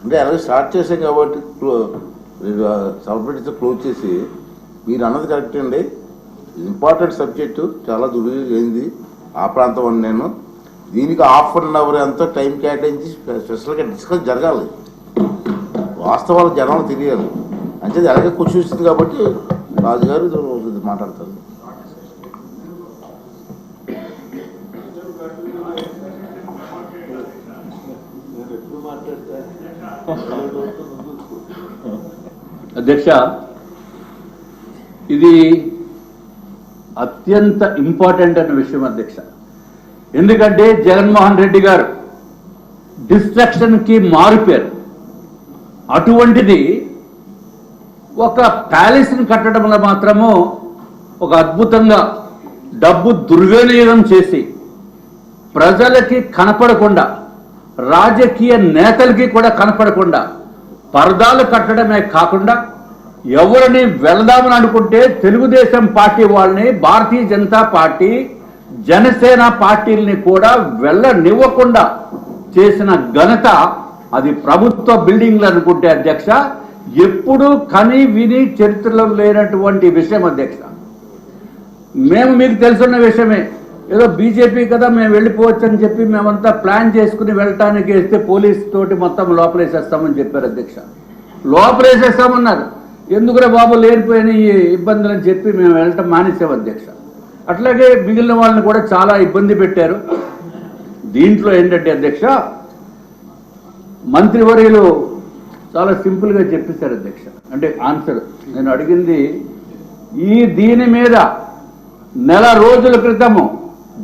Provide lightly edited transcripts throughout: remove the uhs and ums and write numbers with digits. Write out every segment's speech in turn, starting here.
అంటే అలాగే స్టార్ట్ చేసాం కాబట్టి సబ్జెక్ట్స్ క్లోజ్ చేసి మీరు అన్నది కరెక్ట్ అండి. ఇంపార్టెంట్ సబ్జెక్టు చాలా దుర్వినియోగమైంది ఆ ప్రాంతం అని నేను దీనికి ½ ఎంతో టైం కేటాయించి స్పెషల్గా డిస్కస్ జరగాలి. వాస్తవాలు జనాలు తెలియాలి అంటే అలాగే క్వశ్చన్ ఇస్తుంది కాబట్టి రాజుగారు మాట్లాడతారు. అధ్యక్ష, ఇది అత్యంత ఇంపార్టెంట్ అనే విషయం అధ్యక్ష. ఎందుకంటే జగన్మోహన్ రెడ్డి గారు డిస్ట్రక్షన్కి మారిపోయారు. అటువంటిది ఒక ప్యాలెస్ని కట్టడంలో మాత్రము ఒక అద్భుతంగా డబ్బు దుర్వినియోగం చేసి ప్రజలకి కనపడకుండా, రాజకీయ నేతలకి కూడా కనపడకుండా పరదాలు కట్టడమే కాకుండా ఎవరిని వెళదామని అనుకుంటే తెలుగుదేశం పార్టీ వాళ్ళని, భారతీయ జనతా పార్టీ, జనసేన పార్టీలని కూడా వెళ్ళనివ్వకుండా చేసిన ఘనత అది ప్రభుత్వ బిల్డింగ్లు అనుకుంటే అధ్యక్ష ఎప్పుడు కని విని చరిత్రలో లేనటువంటి విషయం అధ్యక్ష. మేము మీకు తెలుసున్న విషయమే, ఏదో బీజేపీ కదా మేము వెళ్ళిపోవచ్చు అని చెప్పి మేమంతా ప్లాన్ చేసుకుని వెళ్ళటానికి వేస్తే పోలీస్ తోటి మొత్తం లోపలేసేస్తామని చెప్పారు అధ్యక్ష. లోపలేసేస్తామన్నారు. ఎందుకురా బాబు లేనిపోయిన ఈ ఇబ్బందులు అని చెప్పి మేము వెళ్ళటం మానేసాం అధ్యక్ష. అట్లాగే మిగిలిన వాళ్ళని కూడా చాలా ఇబ్బంది పెట్టారు. దీంట్లో ఏంటంటే అధ్యక్ష మంత్రివర్యులు చాలా సింపుల్గా చెప్పేశారు అధ్యక్ష. అంటే ఆన్సర్ నేను అడిగింది దీని మీద నెల రోజుల క్రితము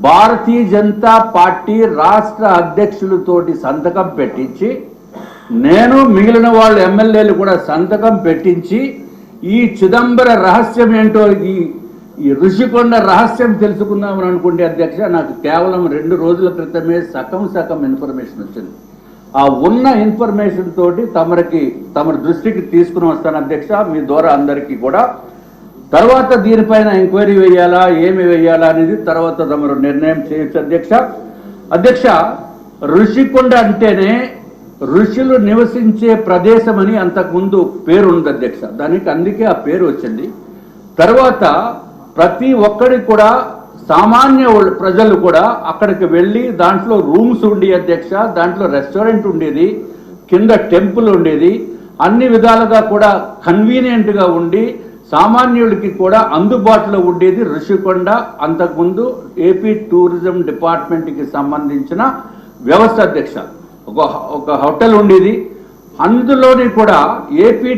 భారతీయ జనతా పార్టీ రాష్ట్ర అధ్యక్షులతోటి సంతకం పెట్టించి, నేను మిగిలిన వాళ్ళు ఎమ్మెల్యేలు కూడా సంతకం పెట్టించి ఈ చిదంబర రహస్యం ఏంటో, ఈ ఋషికొండ రహస్యం తెలుసుకుందామని అనుకుంటే అధ్యక్ష నాకు కేవలం 2 రోజుల క్రితమే సగం ఇన్ఫర్మేషన్ వచ్చింది. ఆ ఉన్న ఇన్ఫర్మేషన్ తోటి తమరి దృష్టికి తీసుకుని వస్తాను అధ్యక్ష, మీ ద్వారా అందరికీ కూడా. తర్వాత దీనిపైన ఎంక్వైరీ వేయాలా, ఏమి వేయాలా అనేది తర్వాత తమరు నిర్ణయం చేయొచ్చు అధ్యక్ష. అధ్యక్ష, ఋషికొండ అంటేనే ఋషులు నివసించే ప్రదేశం అని అంతకుముందు పేరు ఉంది అధ్యక్ష. దానికి అందుకే ఆ పేరు వచ్చింది. తర్వాత ప్రతి ఒక్కరికి కూడా సామాన్య ప్రజలు కూడా అక్కడికి వెళ్ళి దాంట్లో రూమ్స్ ఉండి అధ్యక్ష, దాంట్లో రెస్టారెంట్ ఉండేది, కింద టెంపుల్ ఉండేది, అన్ని విధాలుగా కూడా కన్వీనియంట్గా ఉండి సామాన్యుడికి కూడా అందుబాటులో ఉండేది ఋషికొండ. అంతకుముందు ఏపీ టూరిజం డిపార్ట్మెంట్కి సంబంధించిన వ్యవస్థ అధ్యక్ష. ఒక హోటల్ ఉండేది. అందులోని కూడా ఏపీ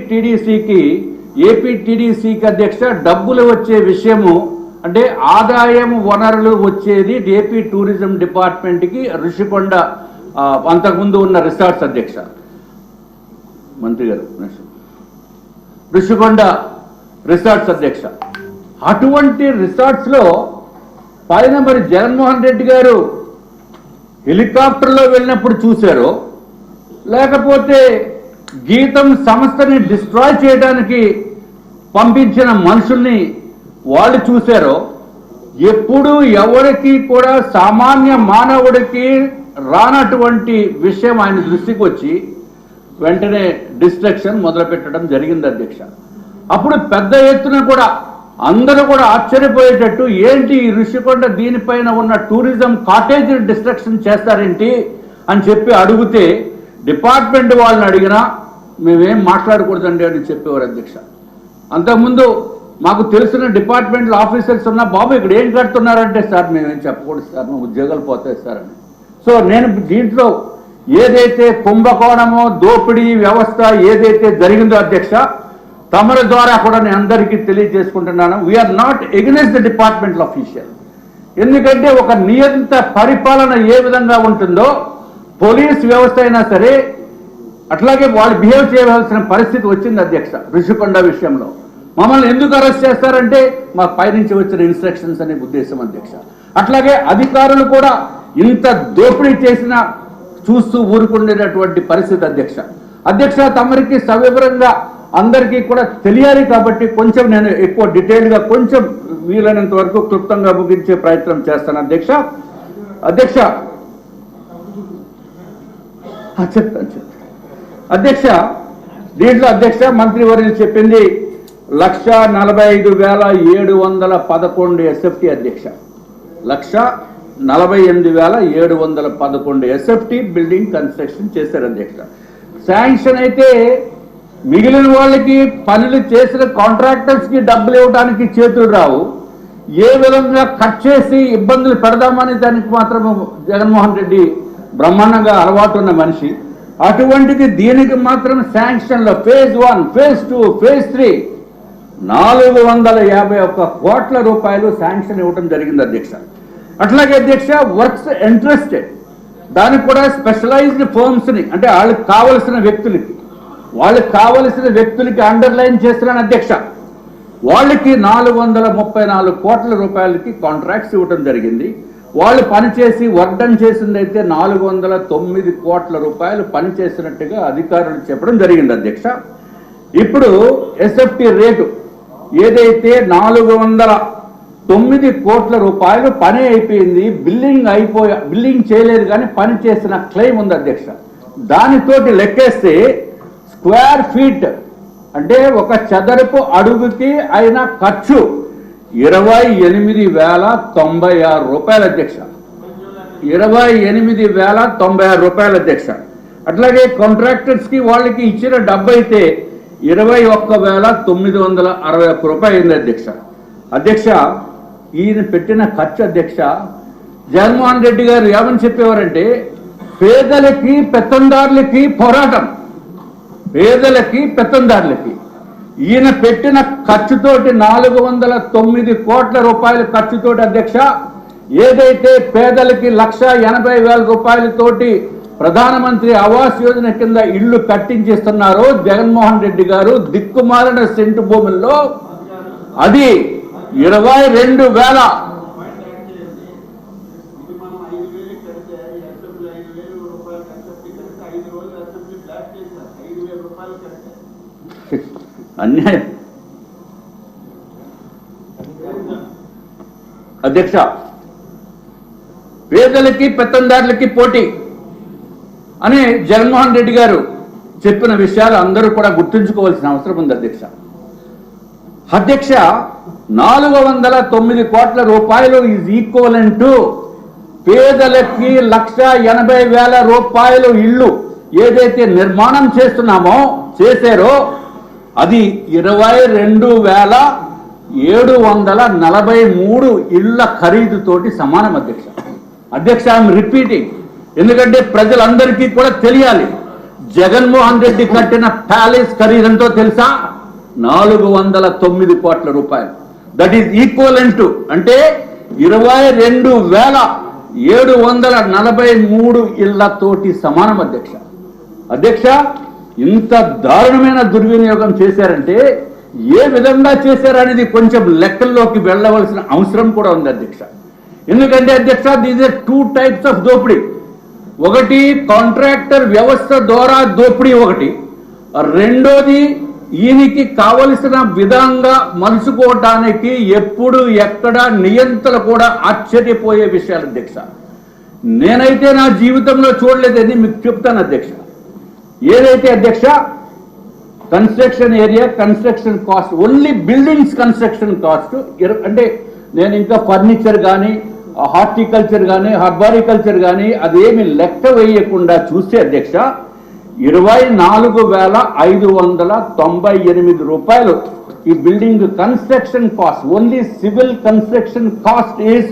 టీడీసీకి అధ్యక్ష డబ్బులు వచ్చే విషయము అంటే ఆదాయం వనరులు వచ్చేది ఏపీ టూరిజం డిపార్ట్మెంట్కి ఋషికొండ అంతకుముందు ఉన్న రిసార్ట్స్ అధ్యక్ష. మంత్రి గారు ఋషికొండ రిసార్ట్స్ అధ్యక్ష. అటువంటి రిసార్ట్స్లో పైన మరి జగన్మోహన్ రెడ్డి గారు హెలికాప్టర్లో వెళ్ళినప్పుడు చూశారో, లేకపోతే గీతం సంస్థని డిస్ట్రాయ్ చేయడానికి పంపించిన మనుషుల్ని వాళ్ళు చూశారో, ఎప్పుడు ఎవరికి కూడా సామాన్య మానవుడికి రానటువంటి విషయం ఆయన దృష్టికి వచ్చి వెంటనే డిస్ట్రక్షన్ మొదలుపెట్టడం జరిగింది అధ్యక్ష. అప్పుడు పెద్ద ఎత్తున కూడా అందరూ కూడా ఆశ్చర్యపోయేటట్టు ఏంటి ఈ ఋషికొండ దీనిపైన ఉన్న టూరిజం కాటేజ్ డిస్ట్రక్షన్ చేస్తారేంటి అని చెప్పి అడిగితే డిపార్ట్మెంట్ వాళ్ళని అడిగినా మేమేం మాట్లాడకూడదండి అని చెప్పేవారు అధ్యక్ష. అంతకుముందు మాకు తెలిసిన డిపార్ట్మెంట్లో ఆఫీసర్స్ ఉన్నా, బాబు ఇక్కడ ఏం కడుతున్నారంటే సార్ మేమేం చెప్పకూడదు సార్, మా ఉద్యోగాలు పోతాయి సార్ అని. సో నేను దీంట్లో ఏదైతే కుంభకోణమో దోపిడీ వ్యవస్థ ఏదైతే జరిగిందో అధ్యక్ష, తమరి ద్వారా కూడా నేను అందరికీ తెలియజేసుకుంటున్నాను, we are not against the departmental official. ఎందుకంటే ఒక నియంత పరిపాలన ఏ విధంగా ఉంటుందో పోలీస్ వ్యవస్థ అయినా సరే అట్లాగే వాళ్ళు బిహేవ్ చేయవలసిన పరిస్థితి వచ్చింది అధ్యక్ష. ఋషికొండ విషయంలో మమ్మల్ని ఎందుకు అరెస్ట్ చేస్తారంటే మాకు పైనుంచి వచ్చిన ఇన్స్ట్రక్షన్స్ అనే ఉద్దేశం అధ్యక్ష. అట్లాగే అధికారులు కూడా ఇంత దోపిడీ చేసినా చూస్తూ ఊరుకునేటటువంటి పరిస్థితి అధ్యక్ష. తమరికి సవివరంగా అందరికీ కూడా తెలియాలి కాబట్టి కొంచెం నేను ఎక్కువ డీటెయిల్గా కొంచెం వీలైనంత వరకు క్లుప్తంగా ముగించే ప్రయత్నం చేస్తాను అధ్యక్ష. చెప్తాను అధ్యక్ష. దీంట్లో అధ్యక్ష మంత్రివర్యులు చెప్పింది 1,45,711 ఎస్ఎఫ్టీ అధ్యక్ష. 1,48,711 ఎస్ఎఫ్టీ బిల్డింగ్ కన్స్ట్రక్షన్ చేశారు అధ్యక్ష. శాంక్షన్ అయితే మిగిలిన వాళ్ళకి పనులు చేసిన కాంట్రాక్టర్స్ కి డబ్బులు ఇవ్వడానికి చేతులు రావు. ఏ విధంగా కట్ చేసి ఇబ్బందులు పెడదామని దానికి మాత్రం జగన్మోహన్ రెడ్డి బ్రహ్మాండంగా అలవాటు ఉన్న మనిషి. అటువంటిది దీనికి మాత్రం శాంక్షన్లో ఫేజ్ 1, ఫేజ్ 2, ఫేజ్ 3 451 కోట్ల రూపాయలు శాంక్షన్ ఇవ్వడం జరిగింది అధ్యక్ష. అట్లాగే అధ్యక్ష వర్క్స్ ఇంట్రెస్టెడ్ దానికి కూడా స్పెషలైజ్డ్ ఫర్మ్స్ ని అంటే వాళ్ళకి కావలసిన వ్యక్తులకి అండర్లైన్ చేస్తున్నాను అధ్యక్ష. వాళ్ళకి 434 కోట్ల రూపాయలకి కాంట్రాక్ట్స్ ఇవ్వడం జరిగింది. వాళ్ళు పనిచేసి వర్క్ చేసిందైతే 409 కోట్ల రూపాయలు పనిచేసినట్టుగా అధికారులు చెప్పడం జరిగింది అధ్యక్ష. ఇప్పుడు ఎస్ఎఫ్టీ రేటు ఏదైతే 409 కోట్ల రూపాయలు పని అయిపోయింది, బిల్లింగ్ చేయలేదు కానీ పని చేసిన క్లెయిమ్ ఉంది అధ్యక్ష. దానితోటి లెక్కేస్తే స్క్వేర్ ఫీట్ అంటే ఒక చదరపు అడుగుకి అయిన ఖర్చు 28,096 రూపాయలు అధ్యక్ష. 28,096 రూపాయలు అధ్యక్ష. అట్లాగే కాంట్రాక్టర్స్ కి వాళ్ళకి ఇచ్చిన డబ్బు అయితే 21,961 రూపాయలు అయింది అధ్యక్ష. అధ్యక్ష ఈయన పెట్టిన ఖర్చు అధ్యక్ష జగన్మోహన్ రెడ్డి గారు ఏమని చెప్పేవారంటే పేదలకి పెత్తందారులకి పోరాటం, పేదలకి పెత్తందారులకి. ఈయన పెట్టిన ఖర్చుతోటి 409 కోట్ల రూపాయల ఖర్చుతోటి అధ్యక్ష ఏదైతే పేదలకి 1,80,000 రూపాయలతోటి ప్రధానమంత్రి ఆవాస్ యోజన కింద ఇళ్లు కట్టించేస్తున్నారో జగన్మోహన్ రెడ్డి గారు దిక్కుమాలిన సెంటు భూముల్లో అది 22,000 అన్యాయం అధ్యక్ష. పేదలకి పెత్తందారులకి పోటీ అని జగన్మోహన్ రెడ్డి గారు చెప్పిన విషయాలు అందరూ కూడా గుర్తుంచుకోవాల్సిన అవసరం ఉంది అధ్యక్ష. అధ్యక్ష 409 కోట్ల రూపాయలు ఈజ్ ఈక్వలెంట్ టు పేదలకి 1,80,000 రూపాయలు ఇల్లు ఏదైతే నిర్మాణం చేశారో అది 22,743 ఇళ్ల ఖరీదుతోటి సమానం అధ్యక్ష. అధ్యక్ష ఐఎమ్ రిపీటింగ్ ఎందుకంటే ప్రజలందరికీ కూడా తెలియాలి. జగన్మోహన్ రెడ్డి కట్టిన ప్యాలెస్ ఖరీదంతో తెలుసా 409 కోట్ల రూపాయలు. దట్ ఈస్ ఈక్వలెంట్ అంటే 22,743 ఇళ్లతోటి సమానం అధ్యక్ష. అధ్యక్ష ఇంత దారుణమైన దుర్వినియోగం చేశారంటే ఏ విధంగా చేశారనేది కొంచెం లెక్కల్లోకి వెళ్ళవలసిన అవసరం కూడా ఉంది అధ్యక్ష. ఎందుకంటే అధ్యక్ష దీస్ ఆర్ 2 types ఆఫ్ దోపిడీ. ఒకటి కాంట్రాక్టర్ వ్యవస్థ ద్వారా దోపిడీ, ఒకటి రెండోది ఈయనకి కావలసిన విధంగా మలుచుకోవటానికి ఎప్పుడు ఎక్కడ నియంత్రణ కూడా ఆశ్చర్యపోయే విషయాలు అధ్యక్ష. నేనైతే నా జీవితంలో చూడలేదని మీకు చెప్తాను అధ్యక్ష. ఏదైతే అధ్యక్ష construction area construction cost only buildings construction cost అంటే నేను ఇంకా ఫర్నిచర్ కానీ హార్టికల్చర్ కానీ హర్బారికల్చర్ కానీ అదేమి లెక్క వేయకుండా చూస్తే అధ్యక్ష 24,598 రూపాయలు ఈ building construction cost. Only civil construction cost is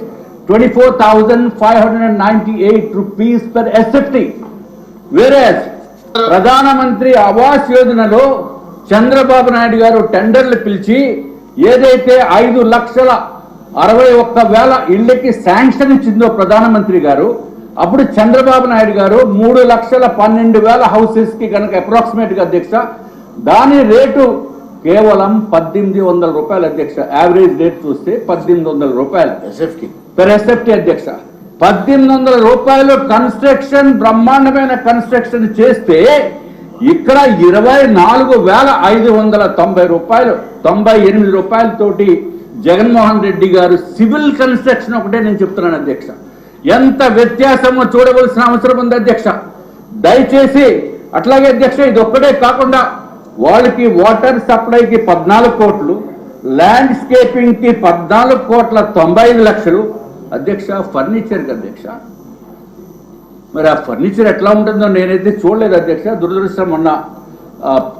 24,598 rupees per SFT. Whereas ప్రధానమంత్రి ఆవాస్ యోజనలో చంద్రబాబు నాయుడు గారు టెండర్లు పిలిచి ఏదైతే 5,61,000 ఇళ్లకి శాంక్షన్ ఇచ్చిందో ప్రధానమంత్రి గారు, అప్పుడు చంద్రబాబు నాయుడు గారు 3,12,000 హౌసెస్ కి కనుక అప్రాక్సిమేట్ గా అధ్యక్ష దాని రేటు కేవలం 1,800 రూపాయలు అధ్యక్ష. యావరేజ్ రేట్ చూస్తే 1,800 రూపాయలు పెర్ ఎస్ఎఫ్టీ అధ్యక్ష. 1,800 రూపాయలు కన్స్ట్రక్షన్ బ్రహ్మాండమైన కన్స్ట్రక్షన్ చేస్తే ఇక్కడ 24,590 రూపాయలు 98 రూపాయలతోటి జగన్మోహన్ రెడ్డి గారు సివిల్ కన్స్ట్రక్షన్ ఒకటే నేను చెప్తున్నాను అధ్యక్ష. ఎంత వ్యత్యాసమో చూడవలసిన అవసరం ఉంది అధ్యక్ష. దయచేసి అట్లాగే అధ్యక్ష ఇది ఒక్కటే కాకుండా వాళ్ళకి వాటర్ సప్లైకి 14 కోట్లు, ల్యాండ్స్కేపింగ్ కి 14,95,00,000 అధ్యక్ష. ఫర్నిచర్కి అధ్యక్ష, మరి ఆ ఫర్నిచర్ ఎట్లా ఉంటుందో నేనైతే చూడలేదు అధ్యక్ష. దురదృష్టం మొన్న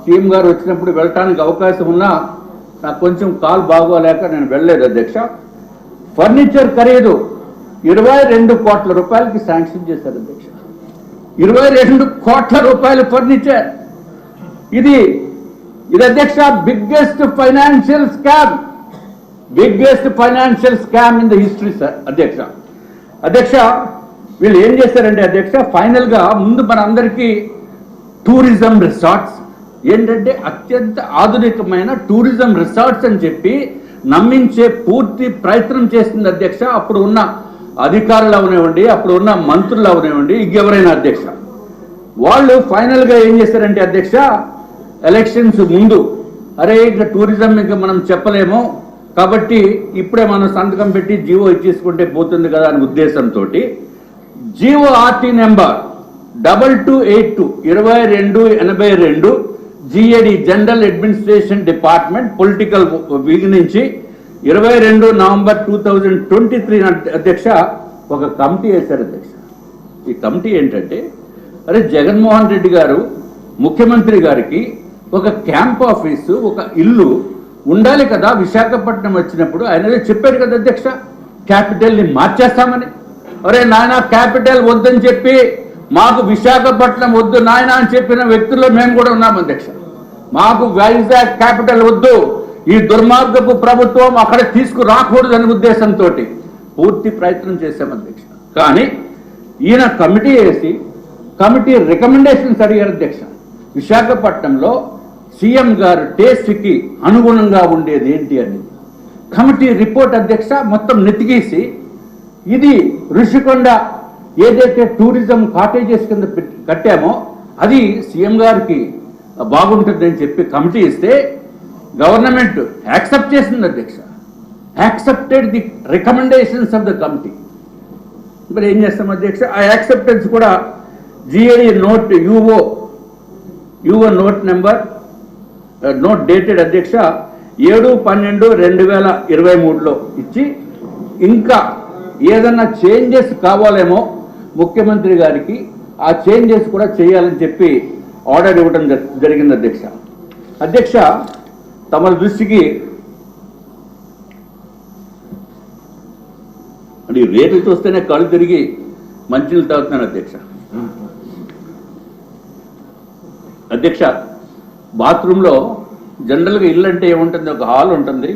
సీఎం గారు వచ్చినప్పుడు వెళ్ళటానికి అవకాశం ఉన్నా నాకు కొంచెం కాలు బాగోలేక నేను వెళ్ళలేదు అధ్యక్ష. ఫర్నిచర్ ఖరీదు 22 కోట్ల రూపాయలకి శాంక్షన్ చేశారు అధ్యక్ష. 22 కోట్ల రూపాయల ఫర్నిచర్. ఇది అధ్యక్ష biggest financial scam in the history sir అధ్యక్ష. వీళ్ళు ఏం చేశారంటే అధ్యక్ష, ఫైనల్ గా ముందు మన అందరికీ టూరిజం రిసార్ట్స్ ఏంటంటే అత్యంత ఆధునికమైన టూరిజం రిసార్ట్స్ అని చెప్పి నమ్మించే పూర్తి ప్రయత్నం చేసింది అధ్యక్ష. అప్పుడు ఉన్న అధికారులు అవనివ్వండి, అప్పుడు ఉన్న మంత్రులు అవనివ్వండి, ఇంకెవరైనా అధ్యక్ష. వాళ్ళు ఫైనల్ గా ఏం చేశారంటే అధ్యక్ష, ఎలక్షన్స్ ముందు అరే ఇంకా టూరిజం ఇంకా మనం చెప్పలేము కాబట్టి ఇప్పుడే మనం సంతకం పెట్టి జీవో ఇచ్చేసుకుంటే పోతుంది కదా అనే ఉద్దేశంతో GO RT number 2282/2282 GAD general administration department political wing నుంచి 22 నవంబర్ 2023 అధ్యక్ష ఒక కమిటీ వేశారు అధ్యక్ష. ఈ కమిటీ ఏంటంటే, అరే జగన్మోహన్ రెడ్డి గారు ముఖ్యమంత్రి గారికి ఒక క్యాంప్ ఆఫీసు, ఒక ఇల్లు ఉండాలి కదా విశాఖపట్నం వచ్చినప్పుడు. ఆయన చెప్పాడు కదా అధ్యక్ష, క్యాపిటల్ని మార్చేస్తామని. అరే నాయన క్యాపిటల్ వద్దని చెప్పి మాకు విశాఖపట్నం వద్దు నాయన అని చెప్పిన వ్యక్తుల్లో మేము కూడా ఉన్నాం అధ్యక్ష. మాకు వైజాగ్ క్యాపిటల్ వద్దు, ఈ దుర్మార్గపు ప్రభుత్వం అక్కడ తీసుకురాకూడదనే ఉద్దేశంతో పూర్తి ప్రయత్నం చేశాం అధ్యక్ష. కానీ ఈయన కమిటీ వేసి కమిటీ రికమెండేషన్స్ అడిగారు అధ్యక్ష. విశాఖపట్నంలో సీఎం గారు టేస్ట్కి అనుగుణంగా ఉండేది ఏంటి అని కమిటీ రిపోర్ట్ అధ్యక్ష మొత్తం నెతికేసి, ఇది ఋషికొండ ఏదైతే టూరిజం కాటేజెస్ కింద కట్టామో అది సీఎం గారికి బాగుంటుందని చెప్పి కమిటీ ఇస్తే గవర్నమెంట్ యాక్సెప్ట్ చేసింది అధ్యక్ష. Accepted the recommendations of the committee. మరి ఏం చేస్తాం అధ్యక్ష, ఆ యాక్సెప్టెన్స్ కూడా GAD note UO note number note dated అధ్యక్ష 7/12/2023 ఇచ్చి, ఇంకా ఏదన్నా చేంజెస్ కావాలేమో ముఖ్యమంత్రి గారికి ఆ చేంజెస్ కూడా చేయాలని చెప్పి ఆర్డర్ ఇవ్వడం జరిగింది అధ్యక్ష. తమ దృష్టికి అంటే రేట్లు చూస్తేనే కళ్ళు తిరిగి మంచినీళ్ళు తాగుతున్నాను అధ్యక్ష. బాత్రూంలో జనరల్గా ఇల్లు అంటే ఏముంటుంది, ఒక హాల్ ఉంటుంది,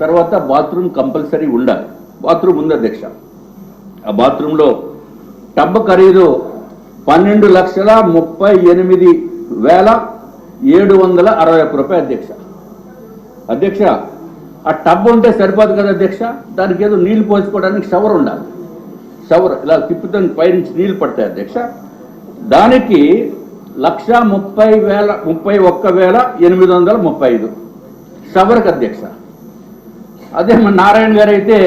తర్వాత బాత్రూమ్ కంపల్సరీ ఉండాలి. బాత్రూమ్ ఉంది అధ్యక్ష. ఆ బాత్రూంలో టబ్ ఖరీదు 12,38,761 రూపాయలు అధ్యక్ష. ఆ టబ్ ఉంటే సరిపోదు కదా అధ్యక్ష, దానికి ఏదో నీళ్లు పోసుకోవడానికి షవర్ ఉండాలి. షవర్ ఇలా తిప్పుతానికి పైనుంచి నీళ్లు పడతాయి అధ్యక్ష. దానికి 1,31,835 షవర్కి అధ్యక్ష. అదే మన నారాయణ గారు అయితే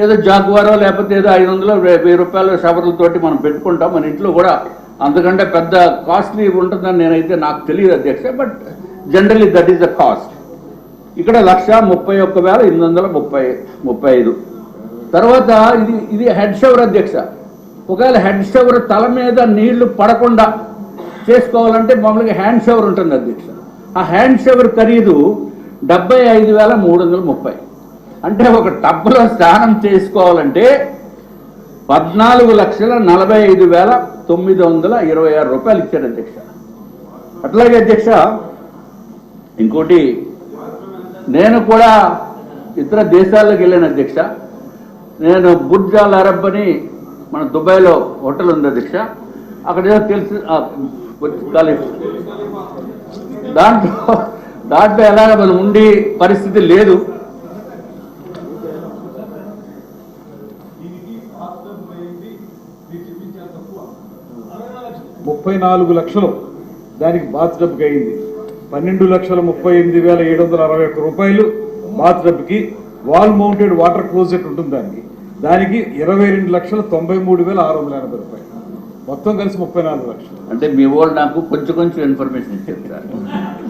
ఏదో జాగ్వారో లేకపోతే ఏదో 500-1000 రూపాయల షవర్లతోటి మనం పెట్టుకుంటాం. మన ఇంట్లో కూడా అంతకంటే పెద్ద కాస్ట్లీ ఉంటుందని నేనైతే నాకు తెలియదు అధ్యక్ష. But generally that is the cost. ఇక్కడ 1,31,835. తర్వాత ఇది హెడ్ షవర్ అధ్యక్ష. ఒకవేళ హెడ్ షవర్ తల మీద నీళ్లు పడకుండా చేసుకోవాలంటే మామూలుగా హ్యాండ్ షవర్ ఉంటుంది అధ్యక్ష. ఆ హ్యాండ్ షవర్ ఖరీదు 75,330. అంటే ఒక టబ్లో స్నానం చేసుకోవాలంటే 14,45,926 రూపాయలు ఇచ్చారు అధ్యక్ష. అట్లాగే అధ్యక్ష ఇంకోటి, నేను కూడా ఇతర దేశాలకు వెళ్ళాను అధ్యక్ష. నేను బుర్జ్ అల్ అరబ్ అని మన దుబాయ్లో హోటల్ ఉంది అధ్యక్ష. అక్కడ ఏదో తెలిసి దాంట్లో ఎలాగ మనం ఉండి పరిస్థితి లేదు. ₹34,00,000 దానికి బాత్ టబ్కి అయింది. 12,38,761 రూపాయలు బాత్ టబ్కి. వాల్ మౌంటెడ్ వాటర్ క్లోజెట్ ఉంటుంది దానికి 22,93,680 రూపాయలు. మొత్తం కలిసి 34 లక్షలు. అంటే మీ వాళ్ళు నాకు కొంచెం ఇన్ఫర్మేషన్ ఇచ్చారు సార్.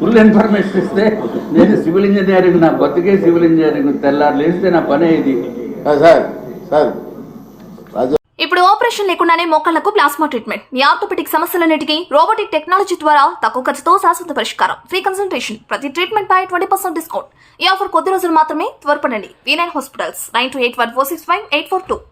ఫుల్ ఇన్ఫర్మేషన్ ఇస్తే నేను సివిల్ ఇంజనీరింగ్, నా బతికే సివిల్ ఇంజనీరింగ్, తెల్లారు లేస్తే నా పనే ఇది. సార్ సార్ ఇప్పుడు ఆపరేషన్ లేకుండానే మోకాళ్లకు ప్లాస్మా ట్రీట్మెంట్. మీ ఆర్థోపెటిక్ సమస్యలన్నిటికీ రోబోటిక్ టెక్నాలజీ ద్వారా తక్కువ ఖర్చుతో శాశ్వత పరిష్కారం. Free consultation. ప్రతి ట్రీట్మెంట్ పై 20% డిస్కౌంట్. ఈ ఆఫర్ కొద్ది రోజులు మాత్రమే. త్వరపడండి. V9 hospitals 9281465842.